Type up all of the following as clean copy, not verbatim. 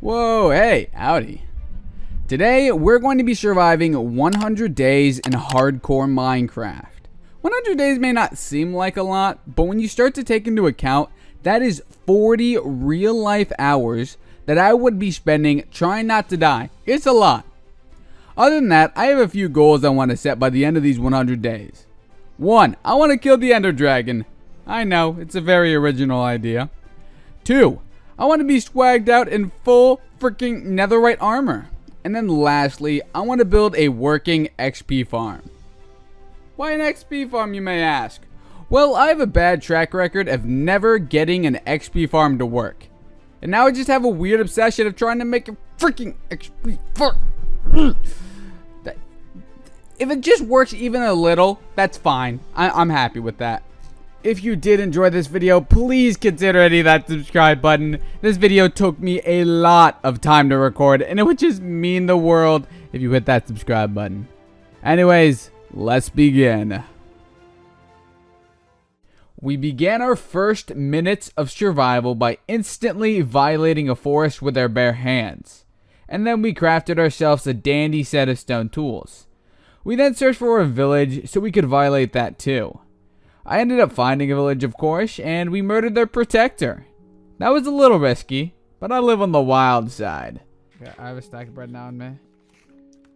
Whoa, hey, howdy. Today, we're going to be surviving 100 days in hardcore Minecraft. 100 days may not seem like a lot, but when you start to take into account, that is 40 real-life hours that I would be spending trying not to die. It's a lot. Other than that, I have a few goals I want to set by the end of these 100 days. 1. I want to kill the Ender Dragon. I know, it's a very original idea. 2. I want to be swagged out in full freaking Netherite armor. And then lastly, I want to build a working XP farm. Why an XP farm, you may ask? Well, I have a bad track record of never getting an XP farm to work. And now I just have a weird obsession of trying to make a freaking XP farm. If it just works even a little, that's fine. I'm happy with that. If you did enjoy this video, please consider hitting that subscribe button. This video took me a lot of time to record, and it would just mean the world if you hit that subscribe button. Anyways, let's begin. We began our first minutes of survival by instantly violating a forest with our bare hands. And then we crafted ourselves a dandy set of stone tools. We then searched for a village so we could violate that too. I ended up finding a village, of course, and we murdered their protector. That was a little risky, but I live on the wild side. Okay, I have a stack of bread now in me.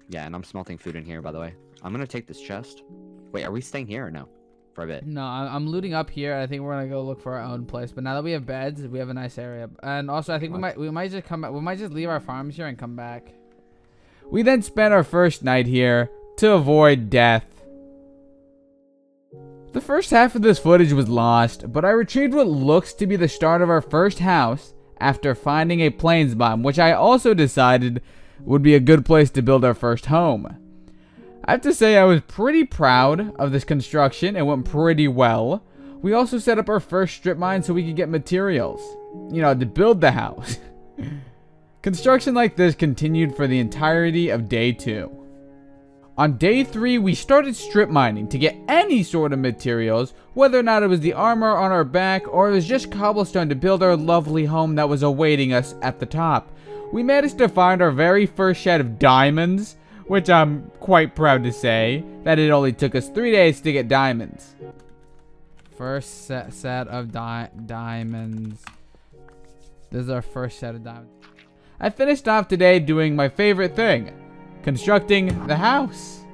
Yeah, and I'm smelting food in here, by the way. I'm gonna take this chest. Wait, are we staying here or no? For a bit. No, I'm looting up here. I think we're gonna go look for our own place. But now that we have beds, we have a nice area. And also, I think we might just come back. We might just leave our farms here and come back. We then spent our first night here to avoid death. The first half of this footage was lost, but I retrieved what looks to be the start of our first house after finding a plains biome, which I also decided would be a good place to build our first home. I have to say I was pretty proud of this construction. It went pretty well. We also set up our first strip mine so we could get materials, to build the house. Construction like this continued for the entirety of day 2. On day 3, we started strip mining to get any sort of materials, whether or not it was the armor on our back or it was just cobblestone to build our lovely home that was awaiting us at the top. We managed to find our very first shed of diamonds, which I'm quite proud to say that it only took us 3 days to get diamonds. First set of diamonds. This is our first set of diamonds. I finished off today doing my favorite thing. Constructing the house.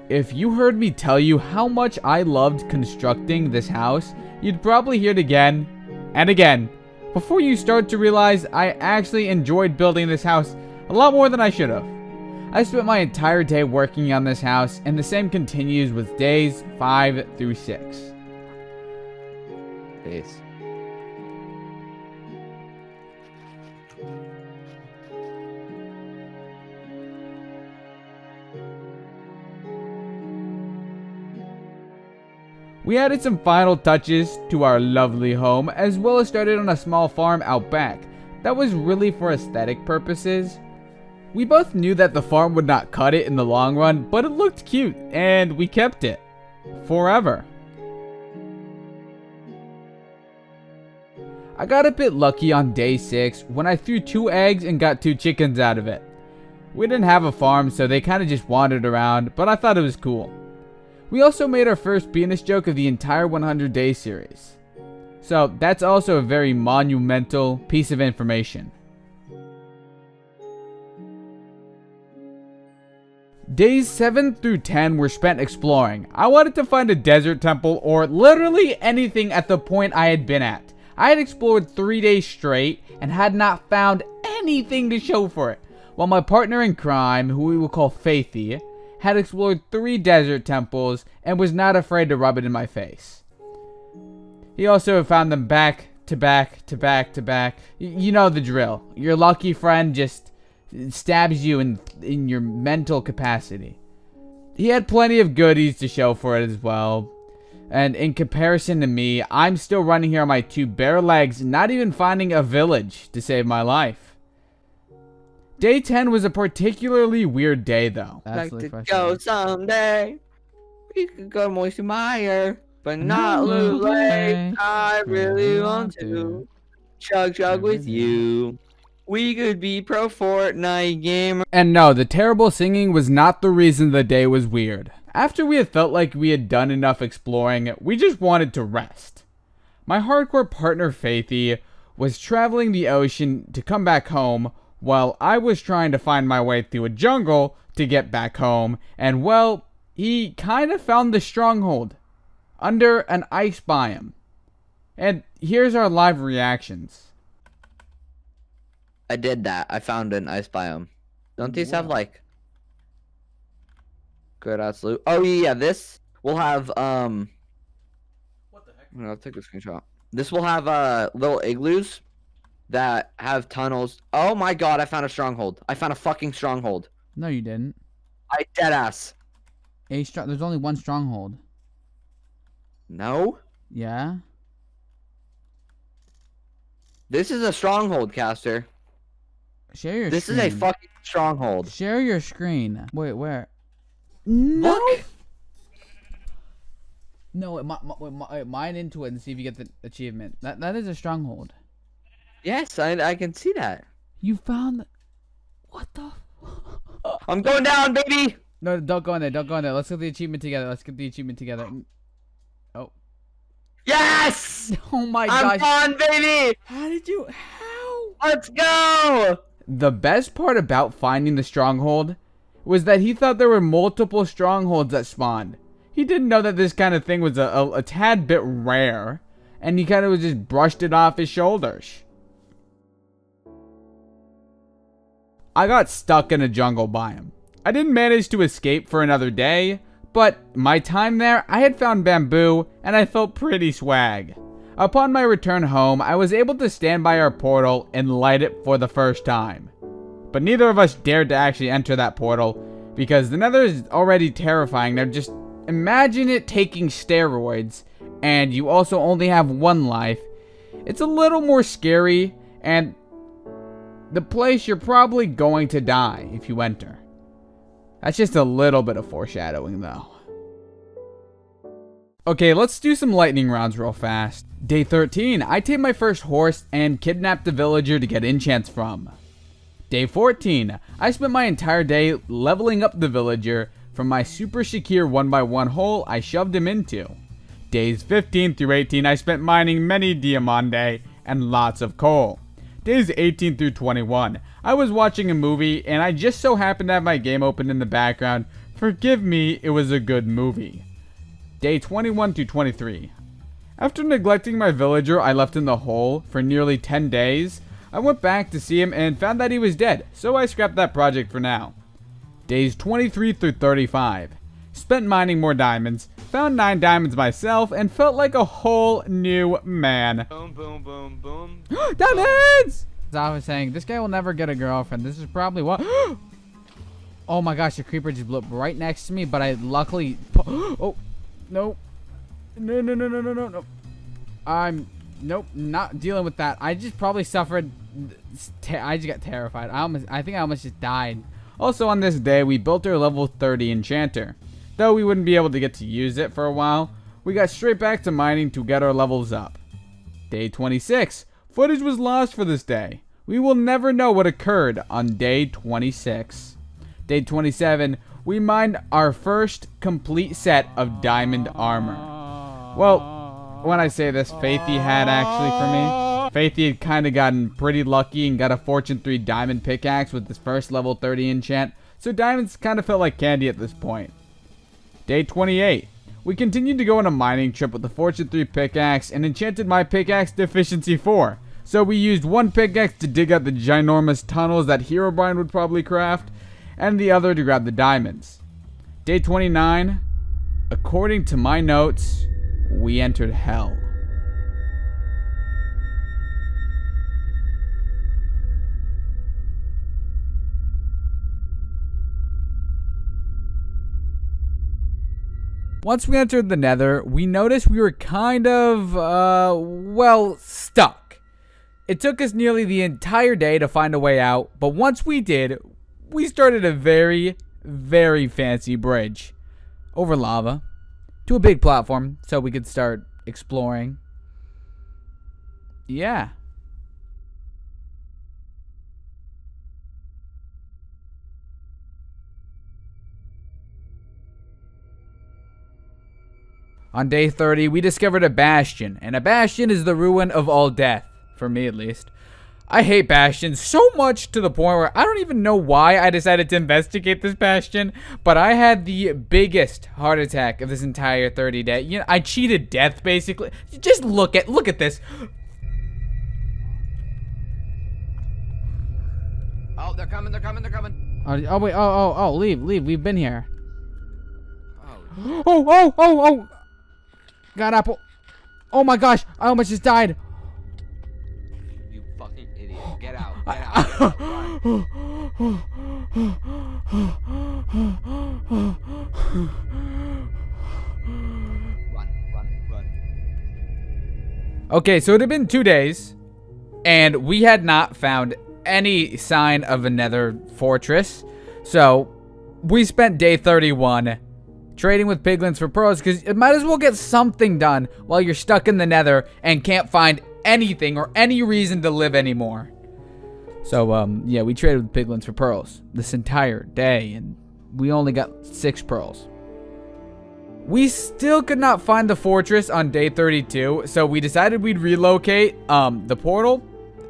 If you heard me tell you how much I loved constructing this house, you'd probably hear it again and again before you start to realize I actually enjoyed building this house a lot more than I should have. I spent my entire day working on this house, and the same continues with days 5 through 6. Peace. We added some final touches to our lovely home, as well as started on a small farm out back. That was really for aesthetic purposes. We both knew that the farm would not cut it in the long run, but it looked cute, and we kept it. Forever. I got a bit lucky on day 6 when I threw 2 eggs and got 2 chickens out of it. We didn't have a farm, so they kind of just wandered around, but I thought it was cool. We also made our first penis joke of the entire 100 day series. So that's also a very monumental piece of information. Days 7 through 10 were spent exploring. I wanted to find a desert temple or literally anything at the point I had been at. I had explored 3 days straight and had not found anything to show for it, while my partner in crime, who we will call Faithy, had explored 3 desert temples and was not afraid to rub it in my face. He also found them back to back to back to back. You know the drill. Your lucky friend just stabs you in your mental capacity. He had plenty of goodies to show for it as well. And in comparison to me, I'm still running here on my 2 bare legs, not even finding a village to save my life. Day 10 was a particularly weird day, though. Like to go someday. We could go to Moisty Mire, but not Loot Lake. I really want to chug with you. We could be pro Fortnite gamer. And no, the terrible singing was not the reason the day was weird. After we had felt like we had done enough exploring, we just wanted to rest. My hardcore partner Faithy was traveling the ocean to come back home, while I was trying to find my way through a jungle to get back home, and well, he kind of found the stronghold under an ice biome. And here's our live reactions. I did that. I found an ice biome. Don't these have like good ass loot? Oh yeah, this will have What the heck? I'll take a screenshot. This will have little igloos that have tunnels. Oh my god, I found a stronghold. I found a fucking stronghold. No, you didn't. I dead ass. There's only one stronghold. No? Yeah? This is a stronghold, Caster. Share your This screen. is a fucking stronghold. Share your screen. Wait, where? No. Look! No, mine into it and see if you get the achievement. That is a stronghold. Yes, I can see that. You found what the? I'm going down, baby! No, don't go in there. Don't go in there. Let's get the achievement together. Oh. Yes! Oh my I'm gosh. on, baby! How did you? How? Let's go! The best part about finding the stronghold was that he thought there were multiple strongholds that spawned. He didn't know that this kind of thing was a tad bit rare, and he kind of just brushed it off his shoulders. I got stuck in a jungle biome. I didn't manage to escape for another day, but my time there, I had found bamboo, and I felt pretty swag. Upon my return home, I was able to stand by our portal and light it for the first time. But neither of us dared to actually enter that portal, because the Nether is already terrifying. Now just imagine it taking steroids, and you also only have one life. It's a little more scary, and the place you're probably going to die if you enter. That's just a little bit of foreshadowing, though. Okay, let's do some lightning rounds real fast. Day 13, I tamed my first horse and kidnapped a villager to get enchants from. Day 14, I spent my entire day leveling up the villager from my super secure 1x1 hole I shoved him into. Days 15 through 18, I spent mining many diamante and lots of coal. Days 18 through 21, I was watching a movie and I just so happened to have my game open in the background. Forgive me, it was a good movie. Day 21 to 23. After neglecting my villager I left in the hole for nearly 10 days, I went back to see him and found that he was dead, so I scrapped that project for now. Days 23 through 35. Spent mining more diamonds, found 9 diamonds myself, and felt like a whole new man. Boom, boom, boom, boom. Diamonds! As I was saying, this guy will never get a girlfriend. This is probably what... Oh my gosh, the creeper just blew up right next to me, but I luckily... Oh, no. No. Nope, not dealing with that. I just probably suffered... I just got terrified. I think I almost just died. Also on this day, we built our level 30 enchanter. Though we wouldn't be able to get to use it for a while, we got straight back to mining to get our levels up. Day 26. Footage was lost for this day. We will never know what occurred on day 26. Day 27. We mined our first complete set of diamond armor. Well, when I say this, Faithy had actually for me. Faithy had kind of gotten pretty lucky and got a Fortune 3 diamond pickaxe with his first level 30 enchant, so diamonds kind of felt like candy at this point. Day 28. We continued to go on a mining trip with the Fortune 3 pickaxe and enchanted my pickaxe to efficiency 4. So we used one pickaxe to dig out the ginormous tunnels that Herobrine would probably craft, and the other to grab the diamonds. Day 29. According to my notes, we entered hell. Once we entered the Nether, we noticed we were kind of, well, stuck. It took us nearly the entire day to find a way out, but once we did, we started a very, very fancy bridge over lava to a big platform so we could start exploring. Yeah. On day 30, we discovered a bastion, and a bastion is the ruin of all death, for me at least. I hate bastions so much to the point where I don't even know why I decided to investigate this bastion, but I had the biggest heart attack of this entire 30 day. You know, I cheated death basically. Just look at this. Oh, they're coming. Oh wait, leave. We've been here. Oh. Oh. Got apple. Oh my gosh, I almost just died. You fucking idiot. Get out. Run. Run. Okay, so it had been 2 days, and we had not found any sign of a Nether fortress. So we spent day 31 trading with piglins for pearls, because it might as well get something done while you're stuck in the Nether and can't find anything or any reason to live anymore. So, yeah, we traded with piglins for pearls this entire day, and we only got 6 pearls. We still could not find the fortress on day 32, so we decided we'd relocate the portal.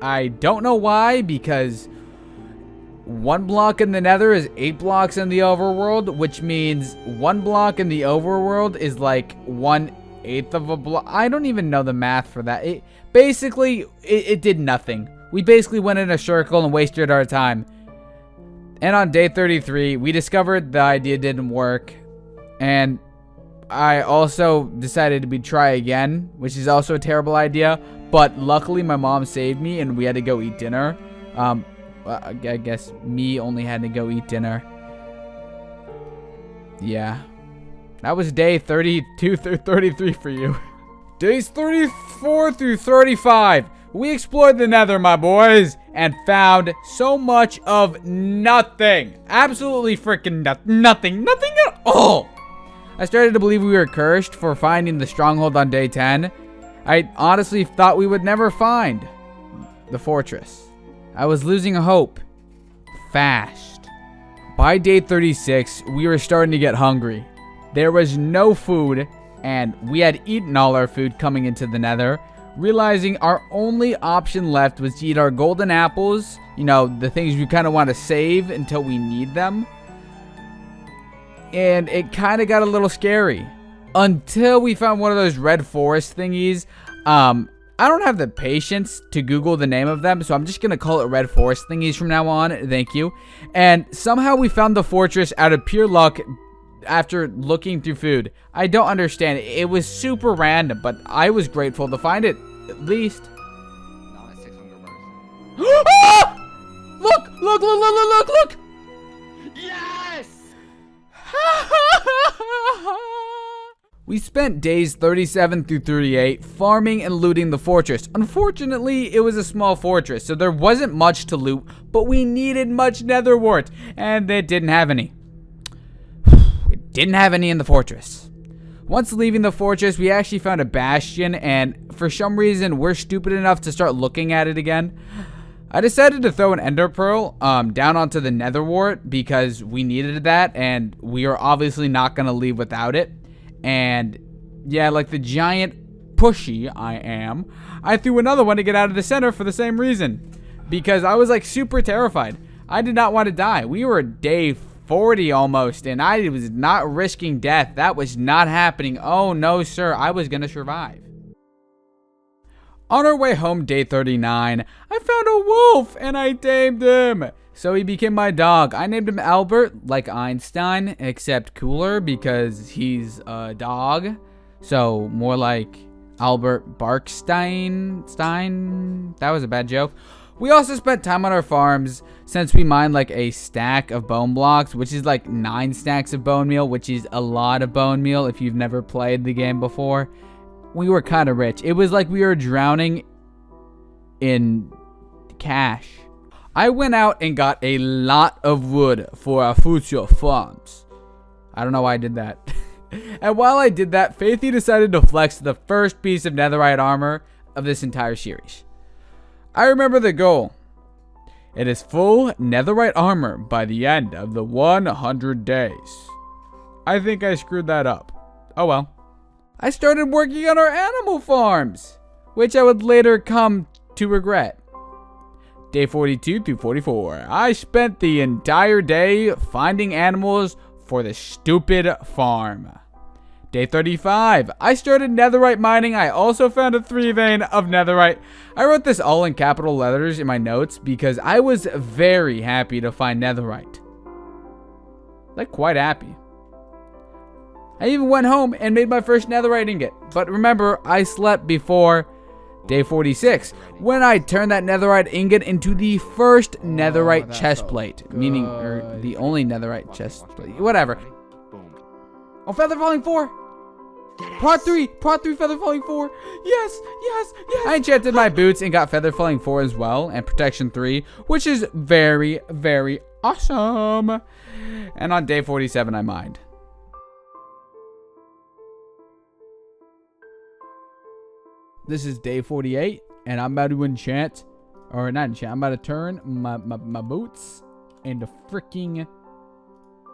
I don't know why, because 1 block in the Nether is 8 blocks in the overworld, which means 1 block in the overworld is like 1/8 of a block. I don't even know the math for that. It did nothing. We basically went in a circle and wasted our time. And on day 33, we discovered the idea didn't work. And I also decided we'd try again, which is also a terrible idea. But luckily, my mom saved me and we had to go eat dinner. I guess me only had to go eat dinner. Yeah. That was day 32 through 33 for you. Days 34 through 35. We explored the Nether, my boys, and found so much of nothing. Absolutely freaking nothing. Nothing at all. I started to believe we were cursed for finding the stronghold on day 10. I honestly thought we would never find the fortress. I was losing hope. Fast. By day 36, we were starting to get hungry. There was no food, and we had eaten all our food coming into the Nether, realizing our only option left was to eat our golden apples, you know, the things we kind of want to save until we need them. And it kind of got a little scary until we found one of those red forest thingies. I don't have the patience to Google the name of them, so I'm just going to call it red forest thingies from now on. Thank you. And somehow we found the fortress out of pure luck after looking through food. I don't understand. It was super random, but I was grateful to find it, at least. Not at 600 bars. Ah! Look! Yes! We spent days 37 through 38 farming and looting the fortress. Unfortunately, it was a small fortress, so there wasn't much to loot, but we needed much nether wart, and it didn't have any. It didn't have any in the fortress. Once leaving the fortress, we actually found a bastion, and for some reason, we're stupid enough to start looking at it again. I decided to throw an ender pearl down onto the nether wart because we needed that, and we are obviously not going to leave without it. And yeah, like the giant pushy I am, I threw another one to get out of the center for the same reason. Because I was like super terrified. I did not want to die. We were day 40 almost, and I was not risking death. That was not happening. Oh no, sir. I was going to survive. On our way home, day 39, I found a wolf and I tamed him. So he became my dog. I named him Albert, like Einstein, except cooler because he's a dog. So more like Albert Barkstein. That was a bad joke. We also spent time on our farms since we mined like a stack of bone blocks, which is like 9 stacks of bone meal, which is a lot of bone meal if you've never played the game before. We were kind of rich. It was like we were drowning in cash. I went out and got a lot of wood for our future farms. I don't know why I did that. And while I did that, Faithy decided to flex the first piece of netherite armor of this entire series. I remember the goal. It is full netherite armor by the end of the 100 days. I think I screwed that up. Oh well. I started working on our animal farms, which I would later come to regret. Day 42 through 44. I spent the entire day finding animals for the stupid farm. Day 35. I started netherite mining. I also found a 3 vein of netherite. I wrote this all in capital letters in my notes because I was very happy to find netherite. Like, quite happy. I even went home and made my first netherite ingot. But remember, I slept before day 46, when I turned that netherite ingot into the first netherite chest plate. Meaning, or the only netherite chest plate. Whatever. Oh, feather falling 4! Part 3 feather falling 4. Yes. I enchanted my boots and got feather falling 4 as well, and protection 3, which is very, very awesome. And on day 47, I mined. This is day 48, and I'm about to enchant, or not enchant, I'm about to turn my boots into freaking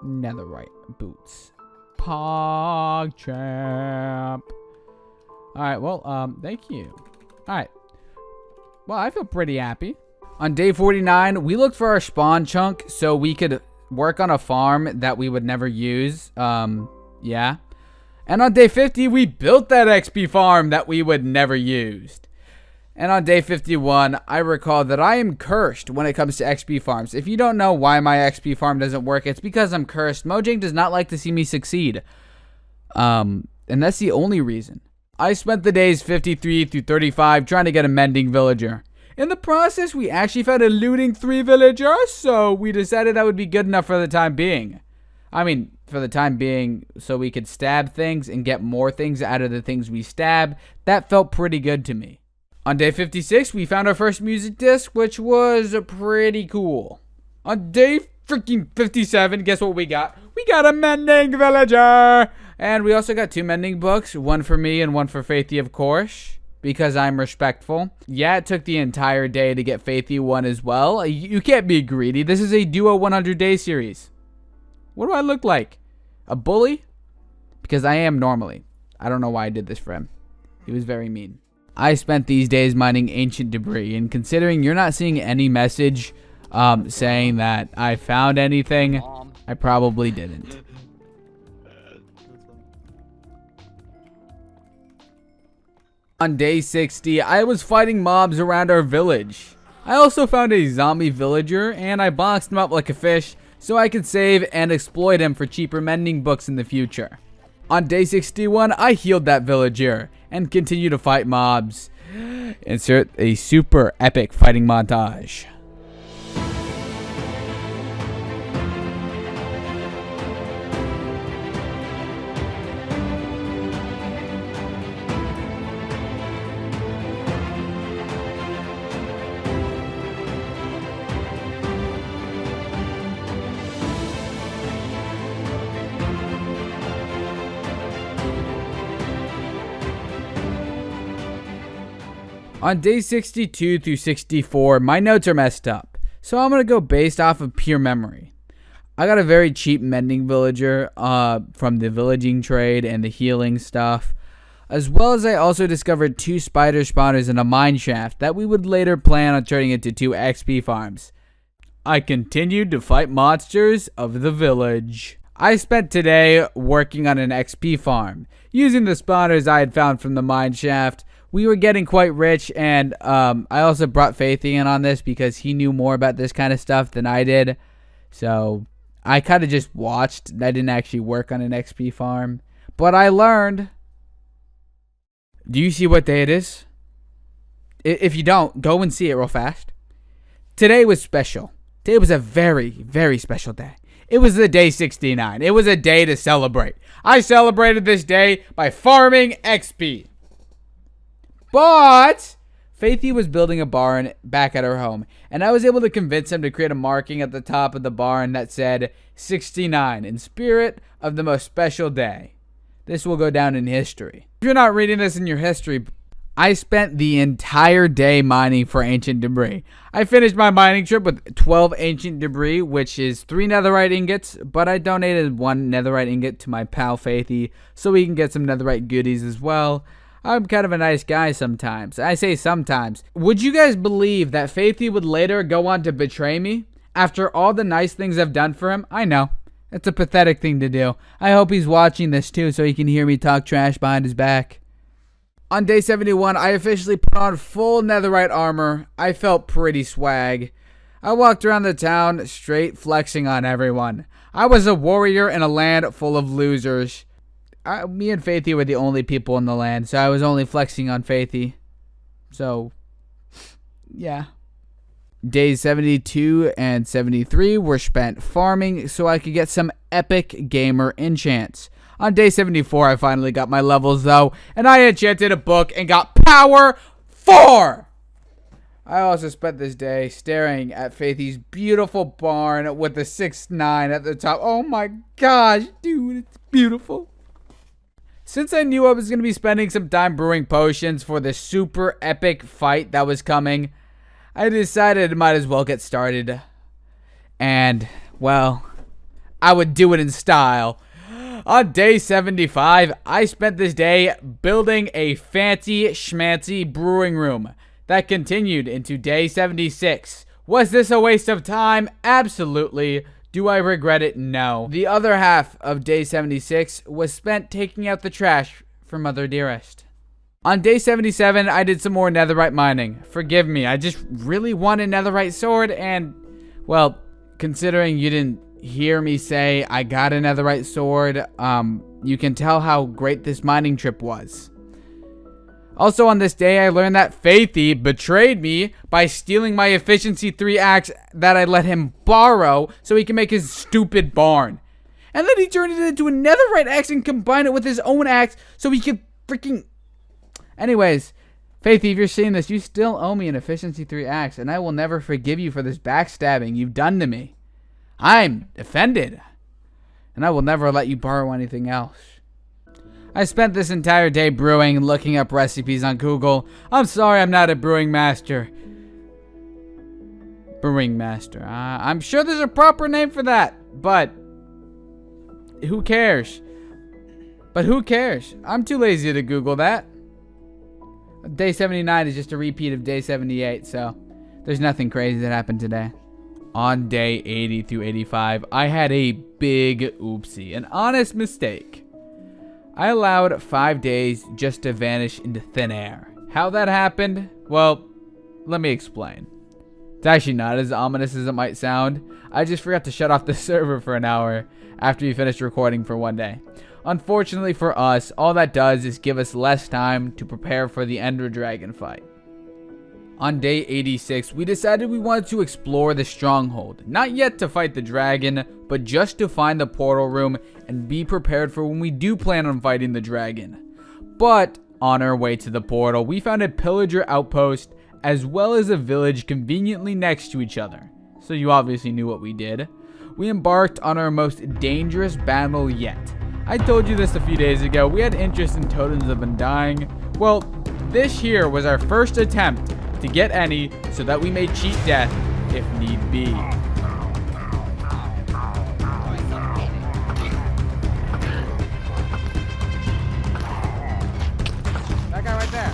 netherite boots. PogChamp. Alright, well, thank you. Alright. Well, I feel pretty happy. On day 49, we looked for our spawn chunk so we could work on a farm that we would never use. Yeah. And on day 50, we built that XP farm that we would never use. And on day 51, I recall that I am cursed when it comes to XP farms. If you don't know why my XP farm doesn't work, it's because I'm cursed. Mojang does not like to see me succeed. And that's the only reason. I spent the days 53 through 35 trying to get a mending villager. In the process, we actually found a looting 3 villager, so we decided that would be good enough for the time being. I mean, for the time being, so we could stab things and get more things out of the things we stab. That felt pretty good to me. On day 56, we found our first music disc, which was pretty cool. On day freaking 57, guess what we got? We got a mending villager! And we also got 2 mending books, one for me and one for Faithy, of course, because I'm respectful. Yeah, it took the entire day to get Faithy one as well. You can't be greedy. This is a duo 100-day series. What do I look like? A bully? Because I am normally. I don't know why I did this for him. He was very mean. I spent these days mining ancient debris, and considering you're not seeing any message saying that I found anything, I probably didn't. On day 60, I was fighting mobs around our village. I also found a zombie villager, and I boxed him up like a fish so I could save and exploit him for cheaper mending books in the future. On day 61, I healed that villager and continue to fight mobs. Insert a super epic fighting montage. On day 62 through 64, my notes are messed up, so I'm going to go based off of pure memory. I got a very cheap mending villager from the villaging trade and the healing stuff, as well as I also discovered 2 spider spawners in a mine shaft that we would later plan on turning into 2 XP farms. I continued to fight monsters of the village. I spent today working on an XP farm, using the spawners I had found from the mine shaft. We were getting quite rich, and I also brought Faithy in on this because he knew more about this kind of stuff than I did. So I kind of just watched. I didn't actually work on an XP farm, but I learned. Do you see what day it is? If you don't, go and see it real fast. Today was special. Today was a very, very special day. It was the day 69. It was a day to celebrate. I celebrated this day by farming XP. But Faithy was building a barn back at her home, and I was able to convince him to create a marking at the top of the barn that said 69 in spirit of the most special day. This will go down in history. If you're not reading this in your history, I spent the entire day mining for ancient debris. I finished my mining trip with 12 ancient debris, which is 3 netherite ingots, but I donated 1 netherite ingot to my pal Faithy so we can get some netherite goodies as well. I'm kind of a nice guy sometimes. I say sometimes. Would you guys believe that Faithy would later go on to betray me? After all the nice things I've done for him? I know. It's a pathetic thing to do. I hope he's watching this too so he can hear me talk trash behind his back. On day 71, I officially put on full netherite armor. I felt pretty swag. I walked around the town straight flexing on everyone. I was a warrior in a land full of losers. Me and Faithy were the only people in the land, so I was only flexing on Faithy. So, yeah. Days 72 and 73 were spent farming so I could get some epic gamer enchants. On day 74, I finally got my levels though, and I enchanted a book and got power 4! I also spent this day staring at Faithy's beautiful barn with the 6'9" at the top. Oh my gosh, dude, it's beautiful. Since I knew I was going to be spending some time brewing potions for the super epic fight that was coming, I decided I might as well get started. And, well, I would do it in style. On day 75, I spent this day building a fancy schmancy brewing room that continued into day 76. Was this a waste of time? Absolutely. Do I regret it? No. The other half of day 76 was spent taking out the trash for Mother Dearest. On day 77, I did some more netherite mining. Forgive me, I just really want a netherite sword and, well, considering you didn't hear me say I got a netherite sword, you can tell how great this mining trip was. Also on this day, I learned that Faithy betrayed me by stealing my efficiency 3 axe that I let him borrow so he can make his stupid barn. And then he turned it into a netherite axe and combined it with his own axe so he could freaking... Anyways, Faithy, if you're seeing this, you still owe me an efficiency 3 axe, and I will never forgive you for this backstabbing you've done to me. I'm offended, and I will never let you borrow anything else. I spent this entire day brewing and looking up recipes on Google. I'm sorry I'm not a brewing master. Brewing master. I'm sure there's a proper name for that, but who cares? But who cares? I'm too lazy to Google that. Day 79 is just a repeat of day 78, so there's nothing crazy that happened today. On day 80 through 85, I had a big oopsie, an honest mistake. I allowed 5 days just to vanish into thin air. How that happened? Well, let me explain. It's actually not as ominous as it might sound. I just forgot to shut off the server for an hour after we finished recording for one day. Unfortunately for us, all that does is give us less time to prepare for the Ender Dragon fight. On day 86, we decided we wanted to explore the stronghold. Not yet to fight the dragon, but just to find the portal room and be prepared for when we do plan on fighting the dragon. But on our way to the portal, we found a pillager outpost as well as a village conveniently next to each other. So you obviously knew what we did. We embarked on our most dangerous battle yet. I told you this a few days ago. We had interest in totems of undying. Well, this here was our first attempt to get any so that we may cheat death if need be. That guy right there.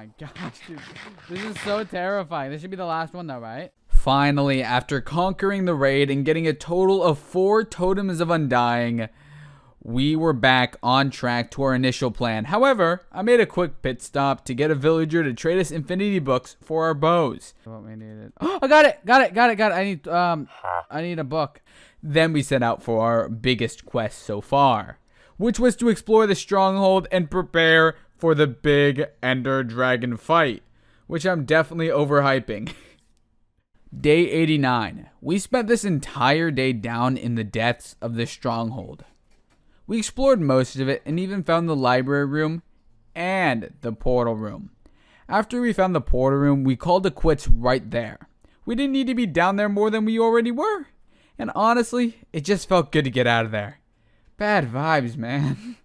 my gosh, dude. This is so terrifying. This should be the last one though, right? Finally, after conquering the raid and getting a total of 4 totems of undying, we were back on track to our initial plan. However, I made a quick pit stop to get a villager to trade us infinity books for our bows. What we needed. Oh, I got it. I need a book. Then we set out for our biggest quest so far, which was to explore the stronghold and prepare for the big Ender Dragon fight, which I'm definitely overhyping. Day 89. We spent this entire day down in the depths of the stronghold. We explored most of it and even found the library room and the portal room. After we found the portal room, we called it quits right there. We didn't need to be down there more than we already were. And honestly, it just felt good to get out of there. Bad vibes, man.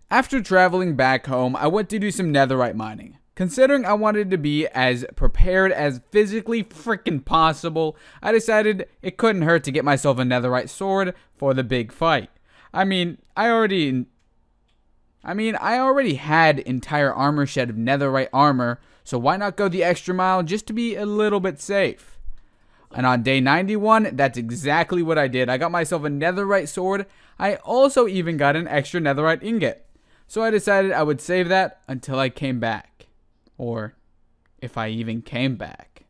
After traveling back home, I went to do some netherite mining. Considering I wanted to be as prepared as physically freaking possible, I decided it couldn't hurt to get myself a netherite sword for the big fight. I already had entire armor shed of netherite armor, so why not go the extra mile just to be a little bit safe? And on day 91, that's exactly what I did. I got myself a netherite sword. I also even got an extra netherite ingot. So I decided I would save that until I came back. Or if I even came back.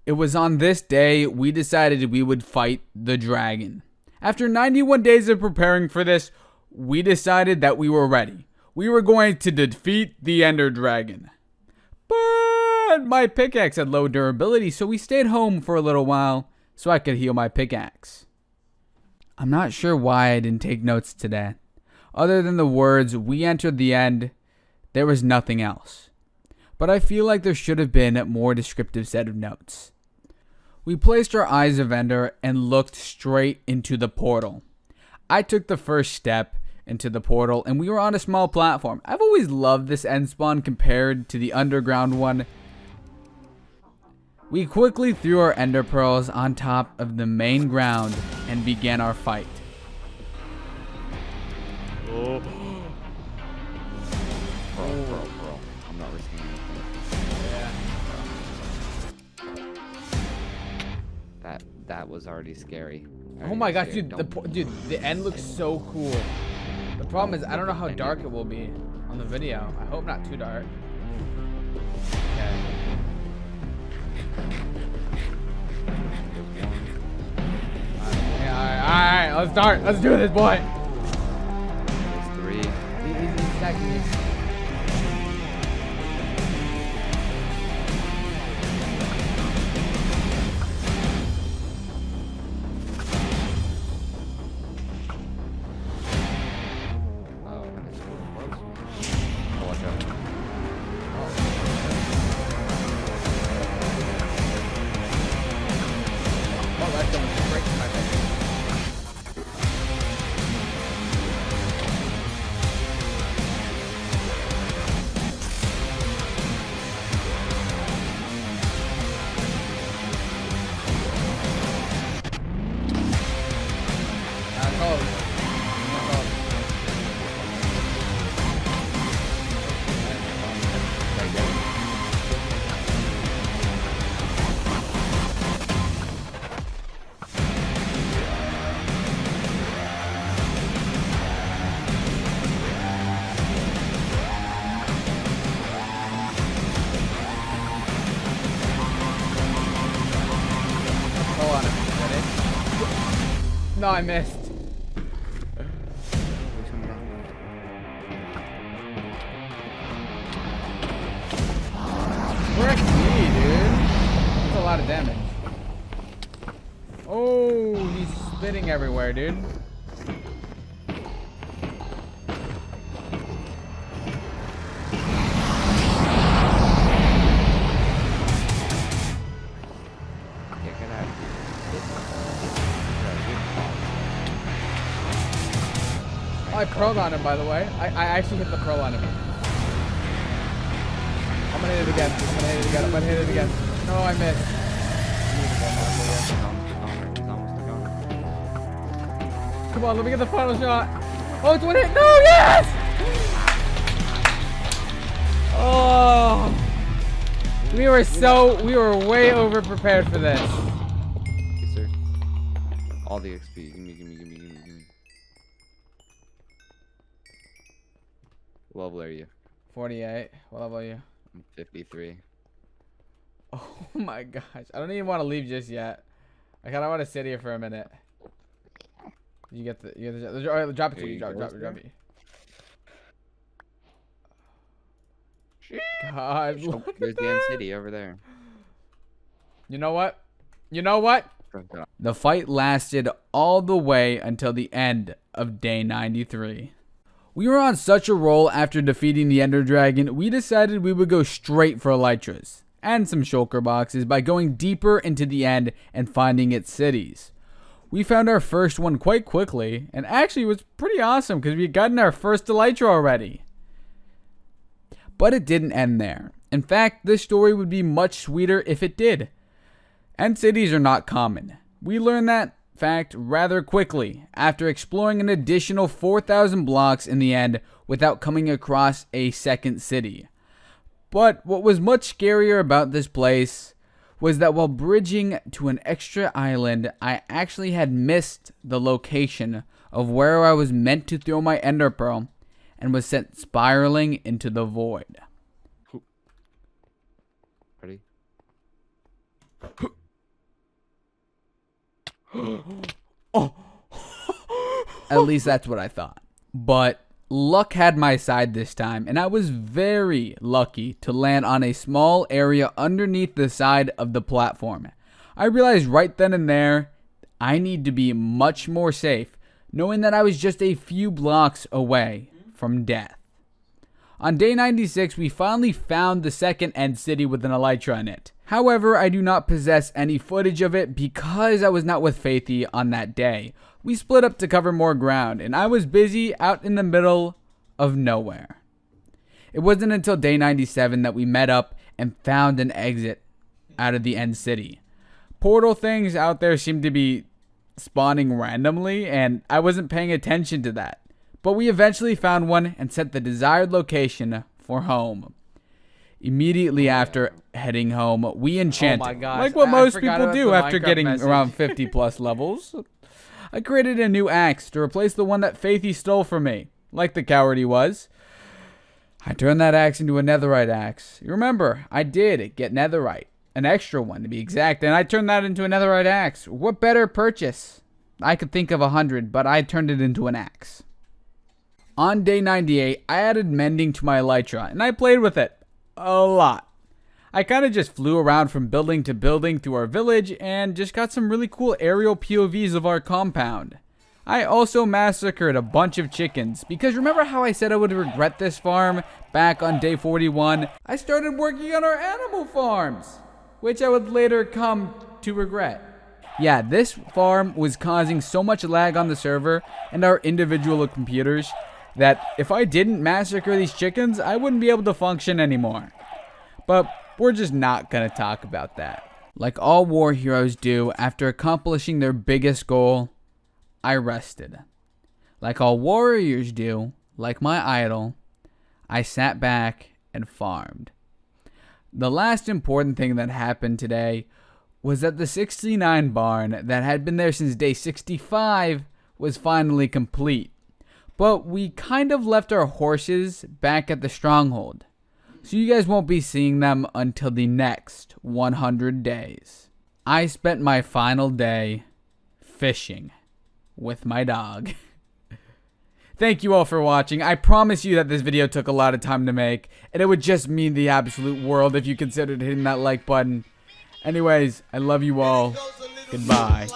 It was on this day we decided we would fight the dragon. After 91 days of preparing for this, we decided that we were ready. We were going to defeat the Ender Dragon. But my pickaxe had low durability, so we stayed home for a little while so I could heal my pickaxe. I'm not sure why I didn't take notes today. Other than the words, "we entered the end," there was nothing else. But I feel like there should have been a more descriptive set of notes. We placed our eyes of Ender and looked straight into the portal. I took the first step into the portal and we were on a small platform. I've always loved this end spawn compared to the underground one. We quickly threw our ender pearls on top of the main ground and began our fight. Oh. Bro. I'm not risking anything. Yeah. That was already scary. Oh my gosh, dude, the end looks so cool. The problem is I don't know how dark it will be on the video. I hope not too dark. Okay. Alright, let's start. Let's do this, boy. There's 3. He's attacking me. No, I missed. Frick me, dude. That's a lot of damage. Oh, he's spitting everywhere, dude. I pearled on him, by the way. I actually hit the pearl on him. I'm gonna hit it again. No, I missed. Come on, let me get the final shot. Oh, it's one hit. No, yes! Oh, we were way over prepared for this. Yes, sir. All the XP. Gimme. What level are you? 48. What level are you? I'm 53. Oh my gosh. I don't even want to leave just yet. I kind of want to sit here for a minute. You get the all right, drop it to you. Drop it. God, look There's at the end that. city over there. You know what? The fight lasted all the way until the end of day 93. We were on such a roll after defeating the Ender Dragon, we decided we would go straight for Elytras and some shulker boxes by going deeper into the end and finding its cities. We found our first one quite quickly, and actually it was pretty awesome because we had gotten our first Elytra already. But it didn't end there. In fact, this story would be much sweeter if it did. End cities are not common. We learned that fact rather quickly after exploring an additional 4,000 blocks in the end without coming across a second city. But what was much scarier about this place was that while bridging to an extra island, I actually had missed the location of where I was meant to throw my ender pearl and was sent spiraling into the void. Ready? Oh. At least that's what I thought. But luck had my side this time, and I was very lucky to land on a small area underneath the side of the platform. I realized right then and there, I need to be much more safe, knowing that I was just a few blocks away from death. On day 96, we finally found the second end city with an Elytra in it. However, I do not possess any footage of it because I was not with Faithy on that day. We split up to cover more ground, and I was busy out in the middle of nowhere. It wasn't until day 97 that we met up and found an exit out of the end city. Portal things out there seemed to be spawning randomly, and I wasn't paying attention to that. But we eventually found one and set the desired location for home. Immediately after heading home, we enchanted. Oh my gosh, like what I most forgot people about do the after Minecraft getting message. around 50 plus levels. I created a new axe to replace the one that Faithy stole from me. Like the coward he was, I turned that axe into a netherite axe. You remember, I did get netherite. An extra one to be exact, and I turned that into a netherite axe. What better purchase? I could think of 100, but I turned it into an axe. On day 98, I added mending to my Elytra, and I played with it a lot. I kind of just flew around from building to building through our village and just got some really cool aerial POVs of our compound. I also massacred a bunch of chickens, because remember how I said I would regret this farm back on day 41? I started working on our animal farms, which I would later come to regret. Yeah, this farm was causing so much lag on the server and our individual computers that if I didn't massacre these chickens, I wouldn't be able to function anymore. But we're just not gonna talk about that. Like all war heroes do after accomplishing their biggest goal, I rested. Like all warriors do, like my idol, I sat back and farmed. The last important thing that happened today was that the 69 barn that had been there since day 65 was finally complete. But we kind of left our horses back at the stronghold, so you guys won't be seeing them until the next 100 days. I spent my final day fishing with my dog. Thank you all for watching. I promise you that this video took a lot of time to make, and it would just mean the absolute world if you considered hitting that like button. Anyways, I love you all. Goodbye.